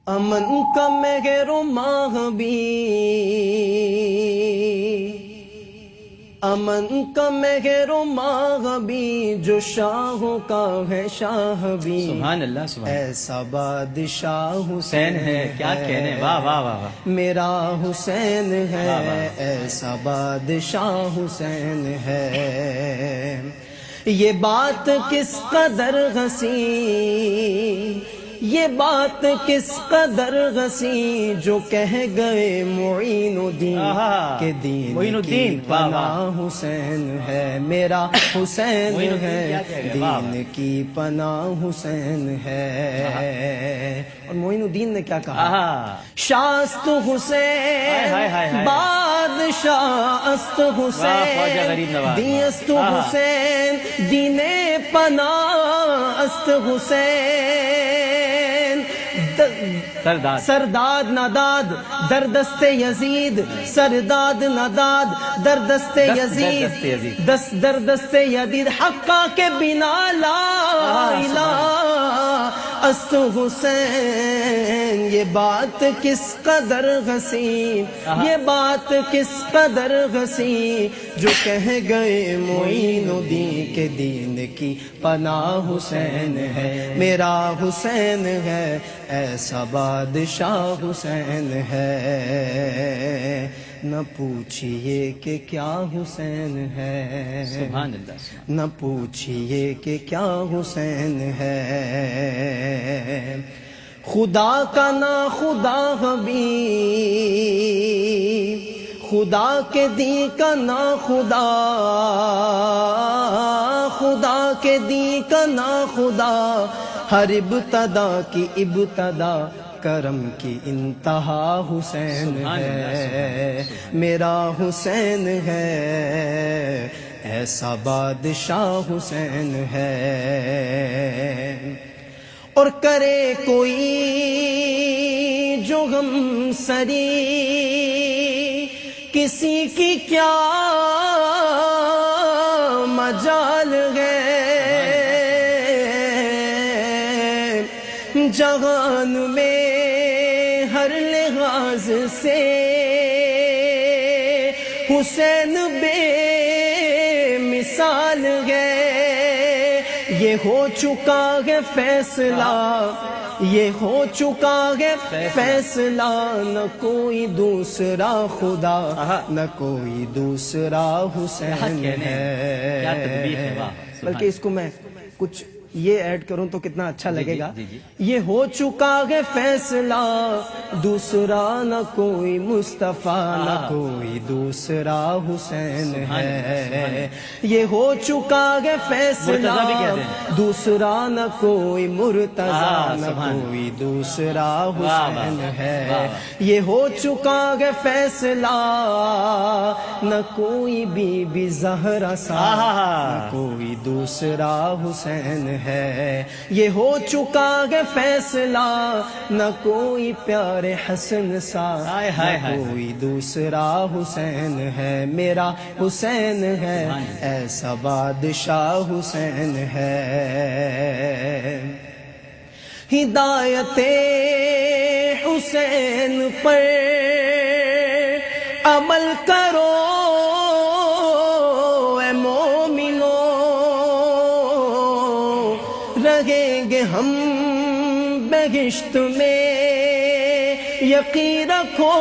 امن کا مہر و ماہ بھی، امن کا مہر و ماہ بھی، جو شاہوں کا ہے شاہ بھی، سبحان اللہ سبحان اللہ، ایسا بادشاہ حسین ہے، کیا کہنے، واہ واہ واہ واہ، میرا حسین ہے، ایسا بادشاہ حسین ہے۔ یہ بات کس قدر حسین، یہ بات کس قدر حسین، جو کہہ گئے معین الدین کہ دین کی پناہ حسین ہے، میرا حسین ہے، دین کی پناہ حسین ہے۔ اور معین الدین نے کیا کہا؟ شاست حسین بادشاہ است حسین، دیست حسین دین پناہ است حسین، سرداد ناداد در دست یزید، سرداد ناداد در دست یزید، در دست یزید، حقا کے بنا لا الہ است حسین۔ یہ بات کس قدر حسین، یہ بات کس قدر حسین، جو کہہ گئے معین الدین کے دین کی پناہ حسین ہے، میرا حسین ہے، ایسا بادشاہ حسین ہے۔ نہ پوچھئے کہ کیا حسین ہے، سبحان اللہ، نہ پوچھئے کہ کیا حسین ہے۔ خدا کا نہ خدا بھی، خدا کے دی کا نہ خدا، خدا کے دی کا نہ خدا، ہر ابتدا کی ابتدا، کرم کی انتہا حسین ہے، میرا حسین ہے، ایسا بادشاہ حسین ہے۔ اور کرے کوئی جو غم سری، کسی کی کیا مجال ہے، جہان میں ہر لحاظ سے حسین بے مثال ہے۔ یہ ہو چکا ہے فیصلہ، یہ ہو چکا ہے فیصلہ، نہ کوئی دوسرا خدا، نہ کوئی دوسرا حسین ہے۔ بلکہ اس کو میں کچھ یہ ایڈ کروں تو کتنا اچھا لگے گا۔ یہ ہو چکا ہے فیصلہ، دوسرا نہ کوئی مصطفیٰ، نہ کوئی دوسرا حسین ہے۔ یہ ہو چکا ہے فیصلہ، دوسرا نہ کوئی مرتضیٰ، نہ کوئی دوسرا حسین ہے۔ یہ ہو چکا ہے فیصلہ، نہ کوئی بی بی زہرا سا، نہ کوئی دوسرا حسین ہے۔ یہ ہو چکا ہے فیصلہ، نہ کوئی پیارے حسن سا، نہ کوئی دوسرا حسین ہے، میرا حسین ہے، ایسا بادشاہ حسین ہے۔ ہدایت حسین پر عمل کرو اے مومنو، رہیں گے ہم بہشت میں، یقین رکھو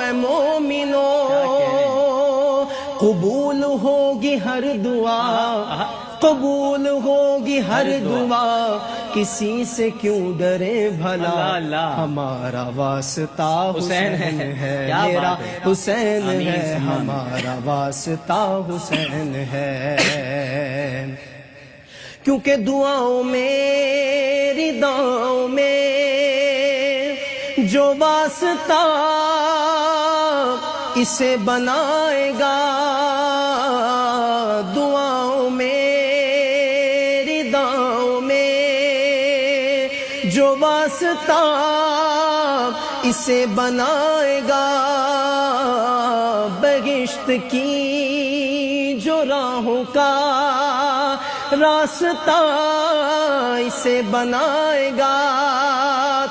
اے مومنو، قبول ہوگی ہر دعا، قبول ہوگی ہر دعا، کسی سے کیوں ڈرے بھلا، ہمارا واسطہ حسین ہے، میرا حسین ہے، ہمارا واسطہ حسین ہے۔ کیونکہ دعاؤں میں رداؤں میں جو واسطہ اسے بنائے گا، دعاؤں میں رداؤں میں جو واسطہ اسے بنائے گا، بہشت کی جو راہوں کا راستہ اسے بنائے گا،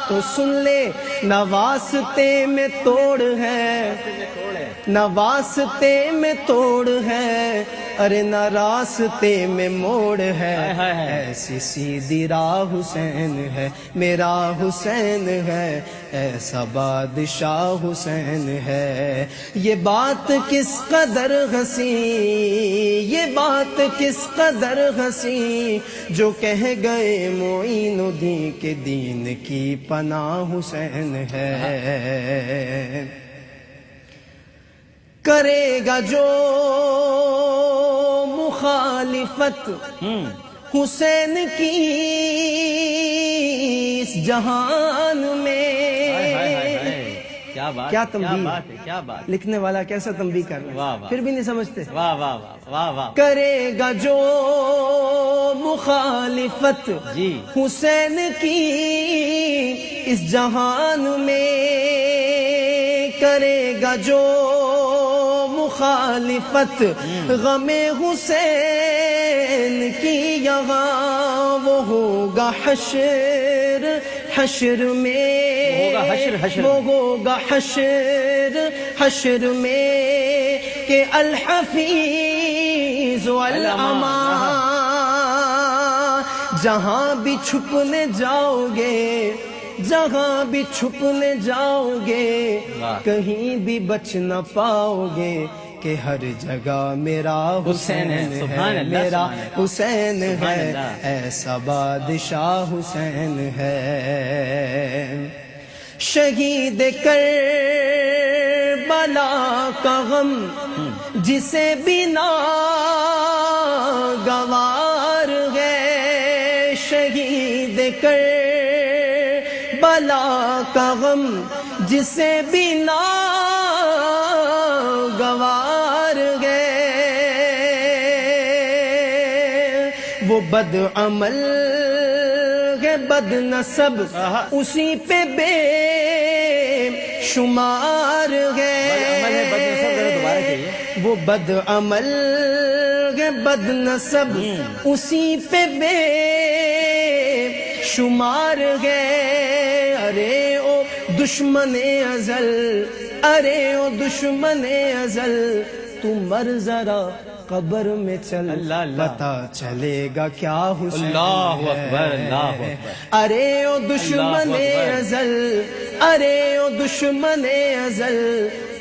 تو سن لے نہ واسطے میں توڑ ہے، نہ واسطے میں توڑ ہے، ارے نہ راستے میں موڑ ہے، ایسی سیدھی راہ حسین ہے، میرا حسین ہے، ایسا بادشاہ حسین ہے۔ یہ بات کس قدر حسین، یہ بات کس قدر حسین، جو کہہ گئے معین الدین کے دین کی پناہ حسین ہے۔ کرے گا جو مخالفت حسین کی اس جہان میں، کیا بات، کیا تنبیہ، کیا بات، لکھنے والا کیسا تنبیہ کر رہا ہے، پھر بھی نہیں سمجھتے۔ واہ واہ واہ واہ۔ کرے گا جو مخالفت جی حسین کی اس جہان میں، کرے گا جو مخالفت غم حسین کی یہاں، وہ ہوگا حشر، حشر میں، وہ ہوگا حشر، حشر میں، کہ الحفیظ والامان، جہاں بھی چھپنے جاؤ گے، جہاں بھی چھپنے جاؤ گے، کہیں بھی بچ نہ پاؤ گے، کہ ہر جگہ میرا حسین ہے، میرا حسین ہے، ایسا بادشاہ حسین ہے۔ شہید کربلا کا غم جسے بنا گوار ہے، شہید کربلا کا غم جسے بنا گوار ہے، وہ بد عمل ہے، بد نسب اسی پہ بے شمار ہے، وہ بد عمل ہے، بد نسب اسی پہ بے شمار ہے۔ ارے او دشمن ازل، ارے او دشمن ازل، تو مر ذرا قبر میں چل، پتا چلے گا کیا حسین ہے۔ اللہ اکبر، اللہ اکبر۔ ارے او دشمن ازل، ارے او دشمن ازل،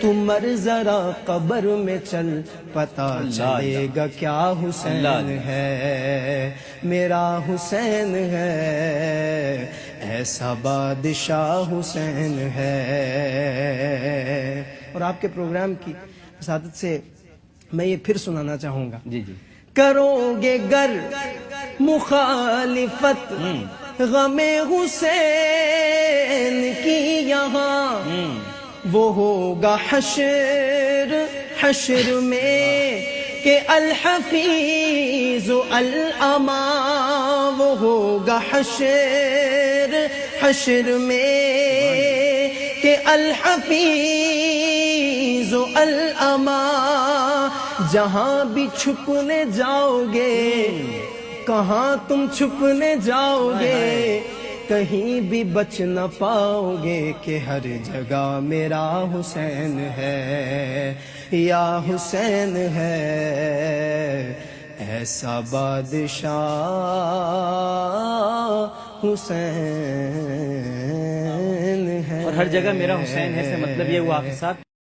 تو مر ذرا قبر میں چل، پتا چلے گا کیا حسین ہے، میرا حسین ہے، ایسا بادشاہ حسین ہے۔ اور آپ کے پروگرام کی وساطت سے میں یہ پھر سنانا چاہوں گا۔ جی جی۔ کرو گے گر مخالفت غم حسین کی یہاں، وہ ہوگا حشر، حشر میں، کہ الحفیظ الامان، وہ ہوگا حشر، حشر میں، کہ الحفیظ الامان، جہاں بھی چھپنے جاؤ گے، کہاں تم چھپنے جاؤ گے، کہیں بھی بچ نہ پاؤ گے، کہ ہر جگہ میرا حسین ہے، یا حسین ہے، ایسا بادشاہ حسین ہے۔ اور ہر جگہ میرا حسین ہے سے مطلب یہ ہوا حافظ صاحب